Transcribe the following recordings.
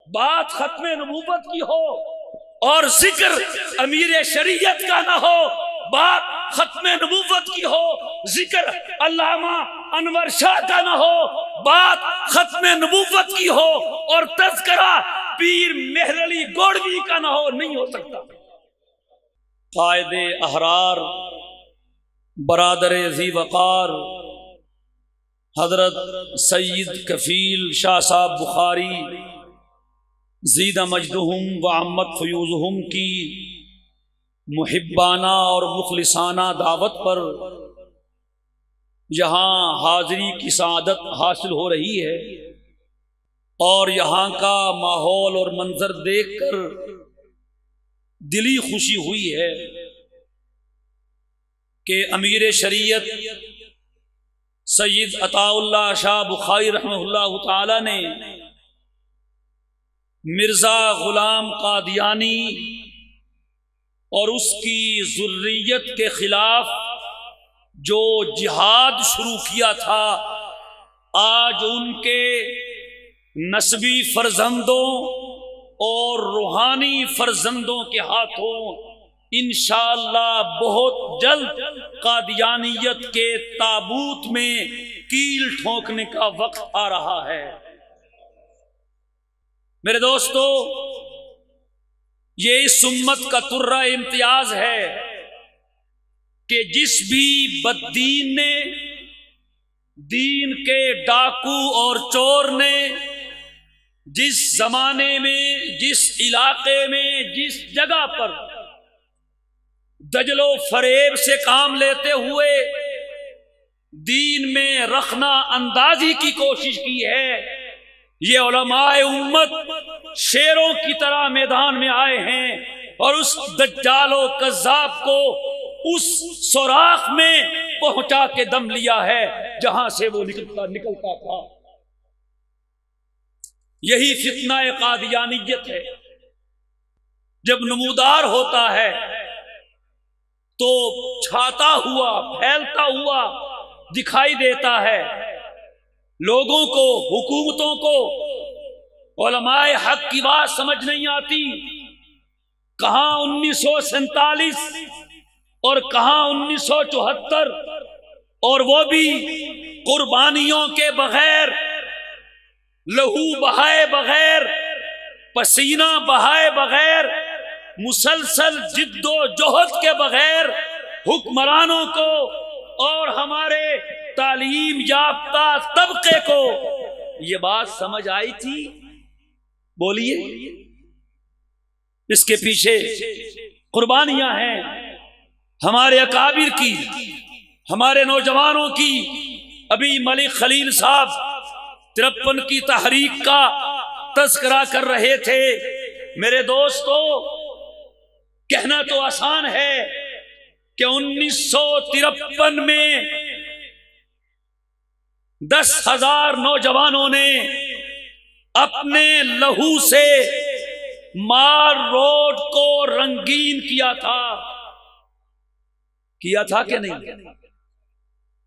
بات ختم نبوت کی ہو اور ذکر امیر شریعت کا نہ ہو، بات ختم نبوت کی ہو ذکر علامہ انور شاہ کا نہ ہو، بات ختم نبوت کی ہو اور تذکرہ پیر مہر علی گوڑوی کا نہ ہو، نہیں ہو سکتا۔ قائد احرار برادر ذی وقار حضرت سید کفیل شاہ صاحب بخاری زید مجدہم و عمت فیوزہم کی محبانہ اور مخلصانہ دعوت پر یہاں حاضری کی سعادت حاصل ہو رہی ہے، اور یہاں کا ماحول اور منظر دیکھ کر دلی خوشی ہوئی ہے کہ امیر شریعت سید عطا اللہ شاہ بخاری رحمہ اللہ تعالی نے مرزا غلام قادیانی اور اس کی ذریت کے خلاف جو جہاد شروع کیا تھا، آج ان کے نسبی فرزندوں اور روحانی فرزندوں کے ہاتھوں انشاءاللہ بہت جلد قادیانیت کے تابوت میں کیل ٹھونکنے کا وقت آ رہا ہے۔ میرے دوستو، یہ اس امت کا ترہ امتیاز ہے کہ جس بھی بددین نے، دین کے ڈاکو اور چور نے، جس زمانے میں، جس علاقے میں، جس جگہ پر دجل و فریب سے کام لیتے ہوئے دین میں رخنہ اندازی کی کوشش کی ہے، یہ علماء امت شیروں کی طرح میدان میں آئے ہیں اور اس دجال و کذاب کو اس سوراخ میں پہنچا کے دم لیا ہے جہاں سے وہ نکلتا تھا۔ یہی فتنہ قادیانیت ہے۔ جب نمودار ہوتا ہے تو چھاتا ہوا، پھیلتا ہوا دکھائی دیتا ہے، لوگوں کو، حکومتوں کو علماء حق کی بات سمجھ نہیں آتی۔ کہاں 1947 اور کہاں 1974، اور وہ بھی قربانیوں کے بغیر، لہو بہائے بغیر، پسینہ بہائے بغیر، مسلسل جد و جہد کے بغیر حکمرانوں کو اور ہمارے تعلیم یافتہ طبقے کو یہ بات سمجھ آئی تھی؟ بولیے۔ اس کے پیچھے قربانیاں ہیں ہمارے اکابر کی، ہمارے نوجوانوں کی۔ ابھی ملک خلیل صاحب 53 کی تحریک کا تذکرہ کر رہے تھے۔ میرے دوستو، کہنا تو آسان ہے کہ 1953 میں 10,000 نوجوانوں نے اپنے لہو سے مار روڈ کو رنگین کیا تھا کہ نہیں؟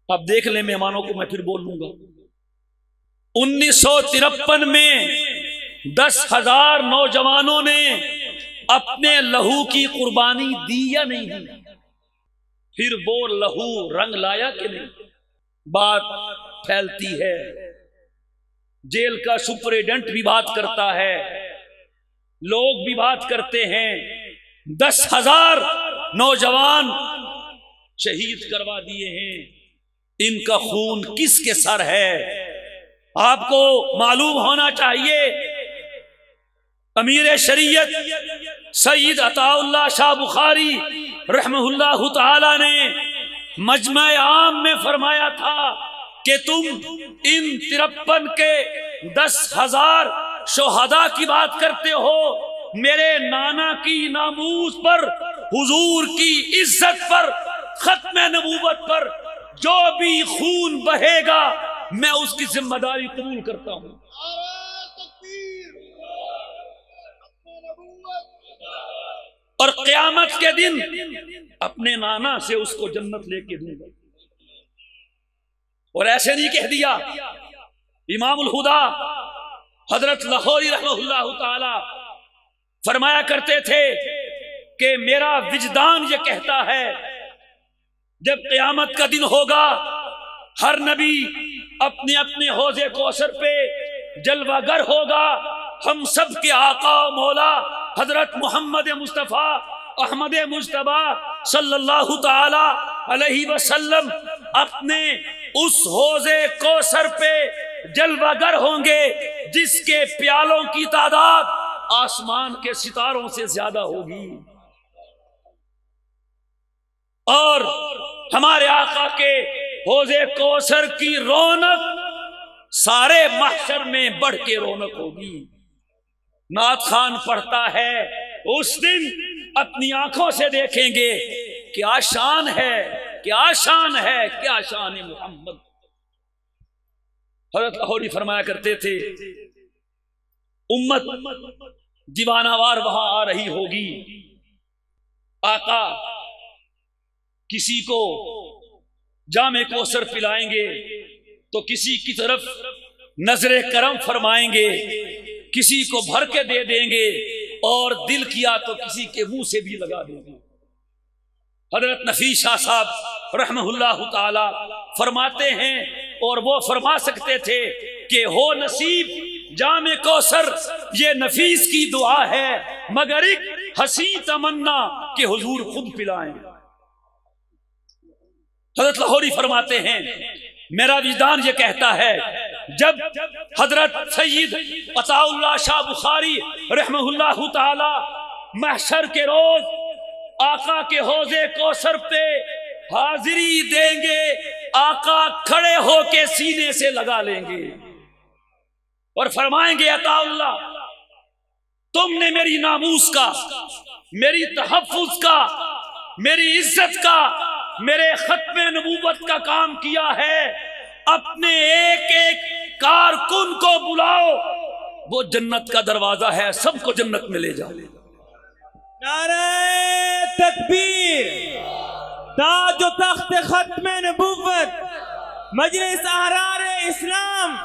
اب دیکھ لیں مہمانوں کو، میں پھر بول لوں گا۔ 1953 میں 10,000 نوجوانوں نے اپنے لہو کی قربانی دی یا نہیں دی؟ پھر وہ لہو رنگ لایا کہ نہیں؟ بات پھیلتی ہے، جیل کا سپرڈنٹ بھی بات کرتا ہے، لوگ بھی بات کرتے ہیں۔ 10,000 نوجوان شہید کروا دیے ہیں، ان کا خون کس کے سر ہے؟ آپ کو معلوم ہونا چاہیے امیر شریعت سید عطا اللہ شاہ بخاری رحمہ اللہ تعالی نے مجمع عام میں فرمایا تھا کہ تم ان 53 کے 10,000 شہداء کی بات کرتے ہو، میرے نانا کی ناموس پر، حضور کی عزت پر، ختم نبوت پر جو بھی خون بہے گا میں اس کی ذمہ داری قبول کرتا ہوں۔ اور قیامت کے دن اپنے نانا سے اس کو جنت لے کے دوں گا۔ اور ایسے نہیں کہہ دیا امام الہدا حضرت لاہوری رحمہ اللہ تعالی فرمایا کرتے تھے کہ میرا وجدان یہ کہتا ہے جب قیامت کا دن ہوگا ہر نبی اپنے اپنے حوض کوثر پہ جلوہ گر ہوگا، ہم سب کے آقا و مولا حضرت محمد مصطفیٰ احمد مجتبیٰ صلی اللہ تعالی علیہ وسلم اپنے اس حوض کوثر پہ جلوہ گر ہوں گے جس کے پیالوں کی تعداد آسمان کے ستاروں سے زیادہ ہوگی، اور ہمارے آقا کے حوض کوثر کی رونق سارے محشر میں بڑھ کے رونق ہوگی۔ نعت خان پڑھتا ہے اس دن اپنی آنکھوں سے دیکھیں گے کیا شان ہے، کیا شان ہے، کیا شان ہے محمد۔ حضرت لاہوری فرمایا کرتے تھے امت دیوانہ وار وہاں آ رہی ہوگی، آقا کسی کو جام کوثر پلائیں گے تو کسی کی طرف نظر کرم فرمائیں گے، کسی کو بھر کے دے دیں گے، اور دل کیا تو کسی کے منہ سے بھی لگا دیں گے۔ حضرت نفیس شاہ صاحب رحمہ اللہ تعالی فرماتے ہیں، اور وہ فرما سکتے تھے کہ ہو نصیب جام کوثر، یہ نفیس کی دعا ہے، مگر ایک حسین تمنا کہ حضور خود پلائیں۔ حضرت لاہوری فرماتے ہیں میرا وجدان یہ کہتا ہے جب حضرت سید عطا اللہ شاہ بخاری رحمہ اللہ تعالی محشر کے روز آقا کے حوض کوثر پہ حاضری دیں گے، آقا کھڑے ہو کے سینے سے لگا لیں گے اور فرمائیں گے عطا اللہ تم نے میری ناموس کا، میری تحفظ کا، میری عزت کا، میرے ختم نبوت کا کام کیا ہے، اپنے ایک ایک کارکن کو بلاؤ، وہ جنت کا دروازہ ہے، سب کو جنت میں لے جاؤ۔ نعرہ تکبیر، تاج و تخت ختم نبوت، مجلس احرار اسلام،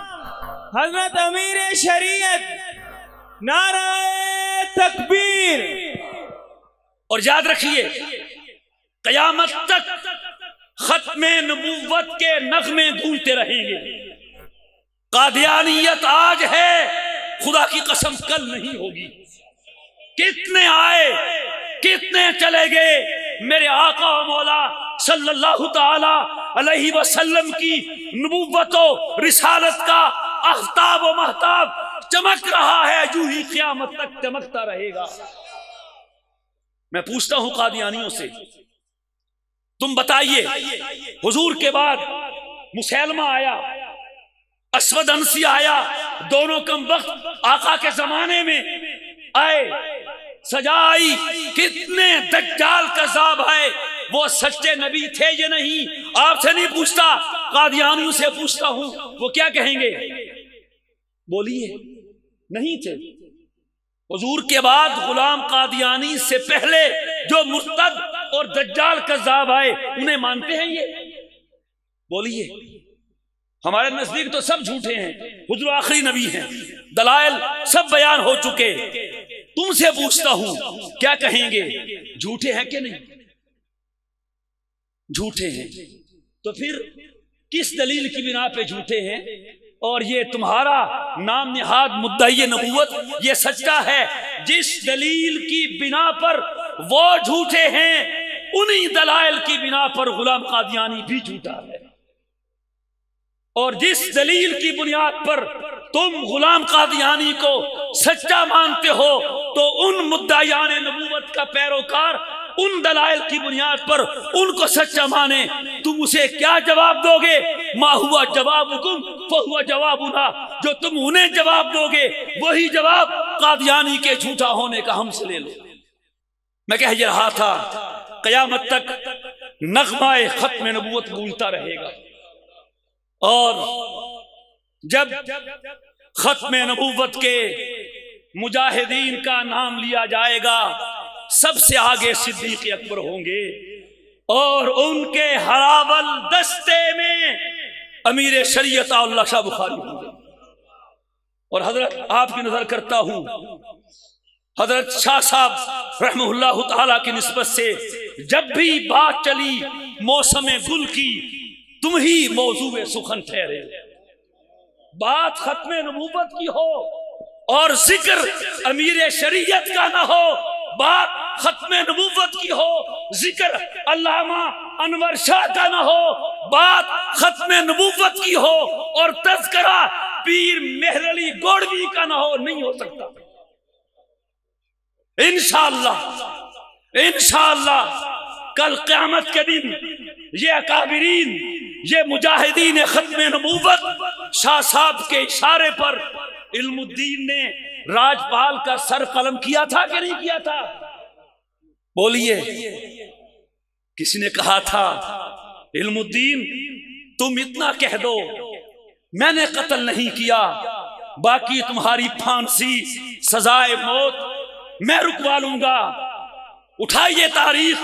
حضرت امیر شریعت، نعرہ تکبیر۔ اور یاد رکھیے قیامت تک ختم نبوت کے نغمے گونجتے رہیں گے۔ قادیانیت آج ہے، خدا کی قسم کل نہیں ہوگی۔ کتنے آئے کتنے چلے گئے، میرے آقا و مولا صلی اللہ تعالی علیہ وسلم کی نبوت و رسالت کا آفتاب و مہتاب چمک رہا ہے، یوں ہی قیامت تک چمکتا رہے گا۔ میں پوچھتا ہوں قادیانیوں سے، تم بتائیے حضور کے بعد مسیلمہ آیا، اسود انسی آیا، دونوں کم وقت آقا کے زمانے میں آئے، سجائی، کتنے دجال کذاب آئے، وہ سچے نبی تھے یا نہیں؟ آپ سے نہیں پوچھتا، قادیانیوں سے پوچھتا ہوں، وہ کیا کہیں گے؟ بولیے نہیں تھے۔ حضور کے بعد غلام قادیانی سے پہلے جو مرتد اور دجال کذاب آئے انہیں مانتے ہیں یہ؟ بولیے۔ ہمارے نزدیک تو سب جھوٹے ہیں، حضور آخری نبی ہیں، دلائل سب بیان ہو چکے۔ تم سے پوچھتا ہوں کیا کہیں گے؟ جھوٹے ہیں کہ نہیں؟ جھوٹے ہیں۔ تو پھر کس دلیل کی بنا پہ جھوٹے ہیں؟ اور یہ تمہارا نام نہاد مدعی نبوت یہ سچا ہے، جس دلیل کی بنا پر وہ جھوٹے ہیں انہی دلائل کی بنا پر غلام قادیانی بھی جھوٹا ہے، اور جس دلیل کی بنیاد پر تم غلام قادیانی کو سچا مانتے ہو تو ان مدعیان نبوت کا پیروکار ان دلائل کی بنیاد پر ان کو سچا مانے۔ تم اسے کیا جواب دو گے؟ ما ہوا جوابکم فہو جوابنا، جو تم انہیں جواب دو گے وہی جواب قادیانی کے جھوٹا ہونے کا ہم سے لے لو۔ میں کہہ رہا تھا قیامت تک نغمہ ختم نبوت گونجتا رہے گا، اور جب ختم نبوت کے مجاہدین کا نام لیا جائے گا سب سے آگے صدیق اکبر ہوں گے، اور ان کے ہراول دستے میں امیر شریعت اللہ شاہ بخاری ہوں گے۔ اور حضرت آپ کی نظر کرتا ہوں حضرت شاہ صاحب رحمہ اللہ تعالی کی نسبت سے جب بھی بات چلی موسم گل کی تم ہی موضوع سخن ٹھہرے. بات ختم نبوت کی ہو اور ذکر امیر شریعت کا نہ ہو، بات ختم نبوت کی ہو ذکر علامہ انور شاہ کا نہ ہو، بات ختم نبوت کی ہو اور تذکرہ پیر مہر علی گوڑوی کا نہ ہو، نہیں ہو سکتا. انشاءاللہ کل قیامت کے دن یہ اکابرین، یہ مجاہدین ختم نبوت شاہ صاحب کے اشارے پر علم الدین نے راجپال کا سر قلم کیا تھا کہ نہیں کیا تھا؟ بولیے. کسی نے کہا تھا علم الدین تم اتنا کہہ دو میں نے قتل نہیں کیا، باقی تمہاری پھانسی سزائے موت میں رکوا لوں گا. اٹھائیے تاریخ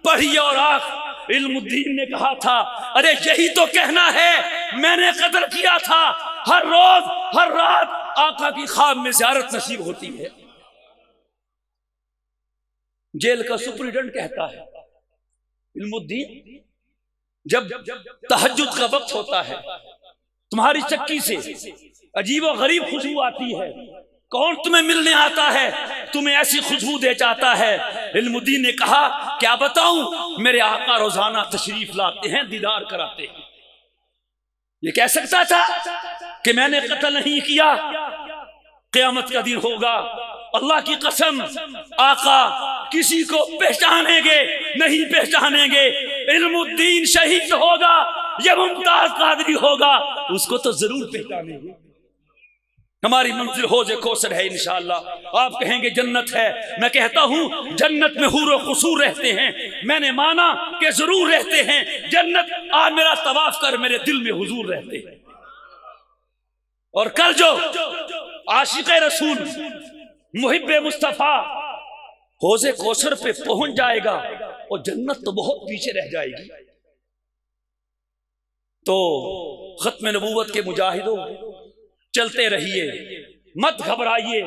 پڑھیے اور آنکھ. علم الدین نے کہا تھا ارے یہی تو کہنا ہے میں نے قتل کیا تھا. ہر روز ہر رات آقا کی خواب میں زیارت نصیب ہوتی ہے. جیل کا سپرنٹنڈنٹ کہتا ہے علم الدین جب تہجد کا وقت ہوتا ہے تمہاری چکی سے عجیب و غریب خوشبو آتی ہے، کون تمہیں ملنے آتا ہے تمہیں ایسی خوشبو دے جاتا ہے؟ علم الدین نے کہا کیا بتاؤں، میرے آقا روزانہ تشریف لاتے ہیں، دیدار کراتے ہیں. یہ کہہ سکتا تھا کہ میں نے قتل نہیں کیا؟ قیامت کا دن ہوگا اللہ کی قسم آقا کسی کو پہچانیں گے نہیں پہچانیں گے. علم الدین شہید ہوگا یا ممتاز قادری ہوگا اس کو تو ضرور پہچانیں گے. ہماری منزل حوض کوثر ہے انشاءاللہ. آپ کہیں گے جنت ہے، میں کہتا ہوں جنت میں حور و قصور رہتے ہیں، میں نے مانا کہ ضرور رہتے ہیں. جنت آج میرا طواف کر میرے دل میں حضور رہتے ہیں. اور کل جو عاشق رسول محب مصطفیٰ حوض کوثر پہ پہنچ جائے گا اور جنت تو بہت پیچھے رہ جائے گی. تو ختم نبوت کے مجاہدوں چلتے رہیے، مت گھبرائیے.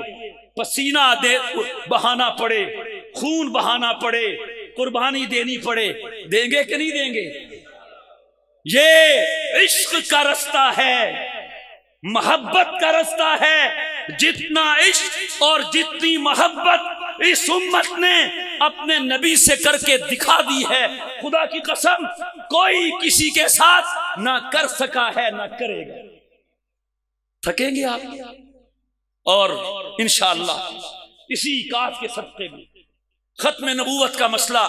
پسینہ بہانا پڑے، خون بہانا پڑے، قربانی دینی پڑے، دیں گے کہ نہیں دیں گے؟ یہ عشق کا رستہ ہے، محبت کا رستہ ہے. جتنا عشق اور جتنی محبت اس امت نے اپنے نبی سے کر کے دکھا دی ہے، خدا کی قسم کوئی کسی کے ساتھ نہ کر سکا ہے نہ کرے گا. تھکیں گے آپ اور انشاءاللہ اسی کاج کے صدقے میں ختم نبوت کا مسئلہ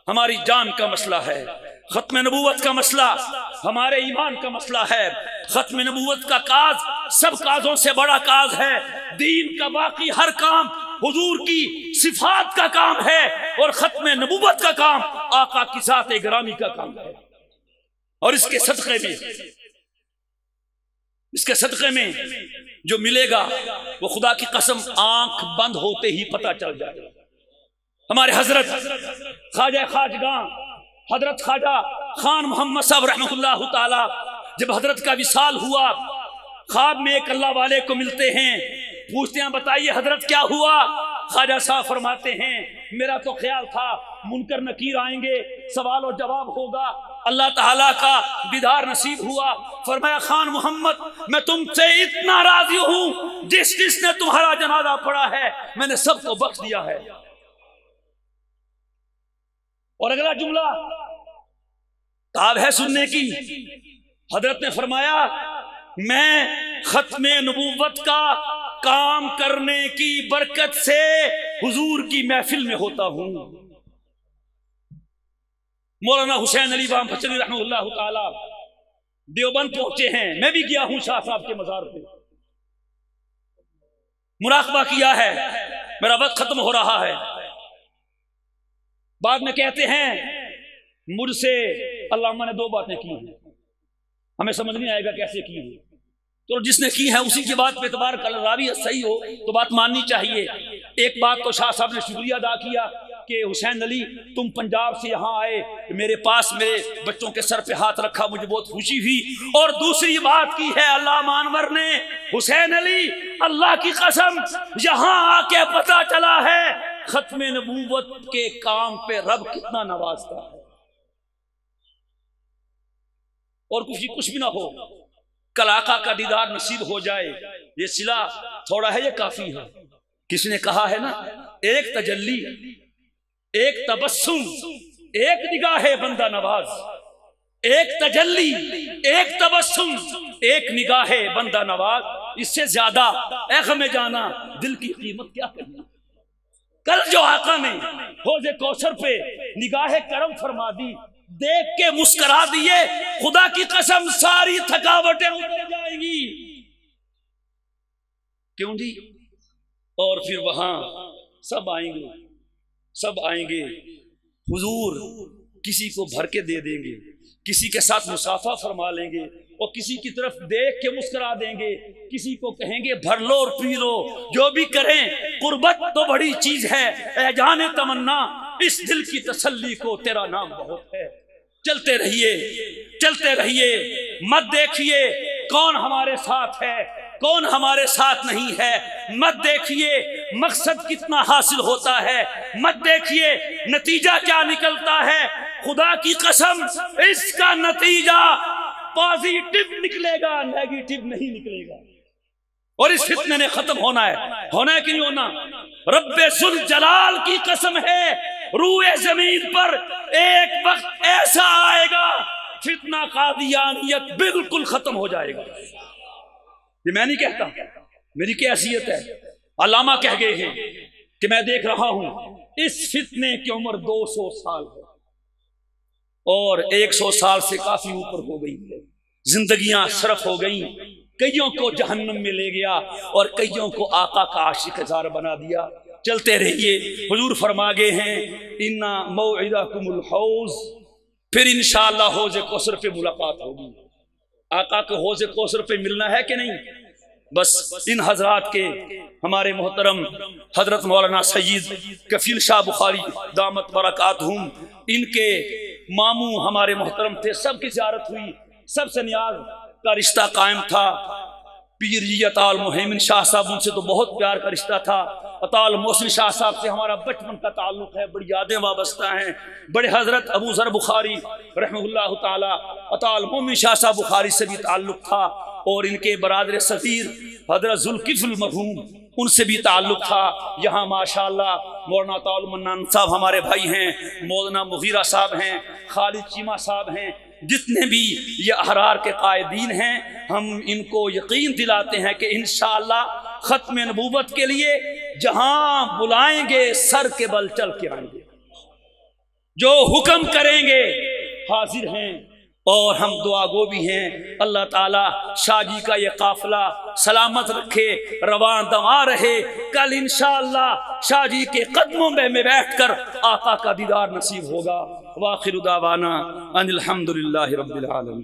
ہماری جان کا مسئلہ ہے. ختم نبوت کا مسئلہ ہمارے ایمان کا مسئلہ ہے. ختم نبوت کا کاج سب کازوں سے بڑا کاج ہے. دین کا باقی ہر کام حضور کی صفات کا کام ہے اور ختم نبوت کا کام آقا کی ذات گرامی کا کام ہے. اور اس کے صدقے میں جو ملے گا وہ خدا کی قسم آنکھ بند ہوتے ہی پتہ چل جائے گا. ہمارے حضرت خواجہ خواجگاں حضرت خواجہ خان محمد صاحب رحمہ اللہ تعالی جب حضرت کا وصال ہوا، خواب میں ایک اللہ والے کو ملتے ہیں، پوچھتے ہیں بتائیے حضرت کیا ہوا؟ خواجہ صاحب فرماتے ہیں میرا تو خیال تھا منکر نکیر آئیں گے، سوال و جواب ہوگا، اللہ تعالیٰ کا دیدار نصیب ہوا. فرمایا خان محمد میں تم سے اتنا راضی ہوں، جس نے تمہارا جنازہ پڑھا ہے میں نے سب کو بخش دیا ہے. اور اگلا جملہ تاب ہے سننے کی. حضرت نے فرمایا میں ختم نبوت کا کام کرنے کی برکت سے حضور کی محفل میں ہوتا ہوں. مولانا حسین علی بام بچری رحمہ اللہ تعالی دیوبند پہنچے ہیں، میں بھی گیا ہوں شاہ صاحب کے مزار پہ، مراقبہ کیا ہے. میرا وقت ختم ہو رہا ہے. بعد میں کہتے ہیں مجھ سے علامہ نے 2 باتیں کی ہیں، ہمیں سمجھ نہیں آئے گا کیسے کی ہیں. تو جس نے کی ہے اسی کی بات پہ اعتبار کر راوی صحیح ہو تو بات ماننی چاہیے. ایک بات تو شاہ صاحب نے شکریہ ادا کیا کہ حسین علی تم پنجاب سے یہاں آئے، میرے پاس میرے بچوں کے سر پہ ہاتھ رکھا، مجھے بہت خوشی ہوئی۔ اور دوسری بات کی ہے علامہ انور نے، حسین علی اللہ کی قسم یہاں آ کے پتہ چلا ہے ختم نبوت کے کام پہ رب کتنا نوازتا ہے۔ اور کچھ بھی نہ ہو، کل آقا کا دیدار نصیب ہو جائے، یہ صلہ تھوڑا ہے یہ کافی ہے۔ کسی نے کہا ہے نا، ایک تجلی، ایک تبسم، ایک نگاہ بندہ نواز، ایک تجلی، ایک تبسم، ایک نگاہ بندہ نواز، اس سے زیادہ غم جانا دل کی قیمت کیا کرنا۔ کل جو آقا نے حوض کوثر پہ نگاہ کرم فرما دی، دیکھ کے مسکرا دیے، خدا کی قسم ساری تھکاوٹیں اتر جائیں گی۔ کیوں جی؟ اور پھر وہاں سب آئیں گے، سب آئیں گے، حضور کسی کو بھر کے دے دیں گے، کسی کے ساتھ مصافحہ فرما لیں گے، اور کسی کی طرف دیکھ کے مسکرا دیں گے، کسی کو کہیں گے بھر لو اور پی لو۔ جو بھی کریں، قربت تو بڑی چیز ہے، اے جان تمنا اس دل کی تسلی کو تیرا نام بہت ہے۔ چلتے رہیے، چلتے رہیے، مت دیکھیے کون ہمارے ساتھ ہے، کون ہمارے ساتھ نہیں ہے، مت دیکھیے مقصد کتنا حاصل ہوتا ہے، مت دیکھیے نتیجہ کیا نکلتا ہے۔ خدا کی قسم اس کا نتیجہ پازیٹو نکلے گا، نیگیٹو نہیں نکلے گا۔ اور اس فتنے نے ختم ہونا ہے کہ نہیں ہونا؟ رب ذوالجلال کی قسم ہے، روئے زمین پر ایک وقت ایسا آئے گا فتنہ قادیانیت بالکل ختم ہو جائے گا۔ یہ میں نہیں کہتا، میری کیا حیثیت ہے، علامہ کہہ گئے ہیں کہ میں دیکھ رہا ہوں اس فتنے کی عمر 200 سال ہے، اور 100 سال سے کافی اوپر ہو گئی ہے۔ زندگیاں صرف ہو گئیں، کئیوں کو جہنم میں لے گیا اور کئیوں کو آقا کا عاشق ہزار بنا دیا۔ چلتے رہیے، حضور فرما گئے ہیں اِنَّا مَوْعِدَكُمُ الْحَوْض، پھر انشاءاللہ حوض کوثر پہ ملاقات ہوگی۔ آقا کو حوض کوثر پہ ملنا ہے کہ نہیں؟ بس ان حضرات کے، ہمارے محترم حضرت مولانا سید کفیل شاہ بخاری دامت برکاتہم، ان کے ماموں ہمارے محترم تھے، سب کی زیارت ہوئی، سب سے نیاز کا رشتہ قائم تھا۔ پیر جی عطا المحیمن شاہ صاحب، ان سے تو بہت پیار کا رشتہ تھا۔ عطا المحسن شاہ صاحب سے ہمارا بچپن کا تعلق ہے، بڑی یادیں وابستہ ہیں۔ بڑے حضرت ابو ذر بخاری رحمہ اللہ تعالی، عطا المحمن شاہ صاحب بخاری سے بھی تعلق تھا، اور ان کے برادر صغیر حضرت ذوالکفل المرحوم، ان سے بھی تعلق تھا۔ یہاں ماشاءاللہ مولانا عطا المنان صاحب ہمارے بھائی ہیں، مولانا مغیرہ صاحب ہیں، خالد چیمہ صاحب ہیں، جتنے بھی یہ احرار کے قائدین ہیں، ہم ان کو یقین دلاتے ہیں کہ انشاءاللہ ختم نبوت کے لیے جہاں بلائیں گے سر کے بل چل کے آئیں گے، جو حکم کریں گے حاضر ہیں، اور ہم دعا گو بھی ہیں۔ اللہ تعالیٰ شاہ جی کا یہ قافلہ سلامت رکھے، رواں دواں رہے، کل انشاءاللہ شاہ جی کے قدموں میں بیٹھ کر آقا کا دیدار نصیب ہوگا۔ وآخر دعوانا ان الحمدللہ رب العالمین۔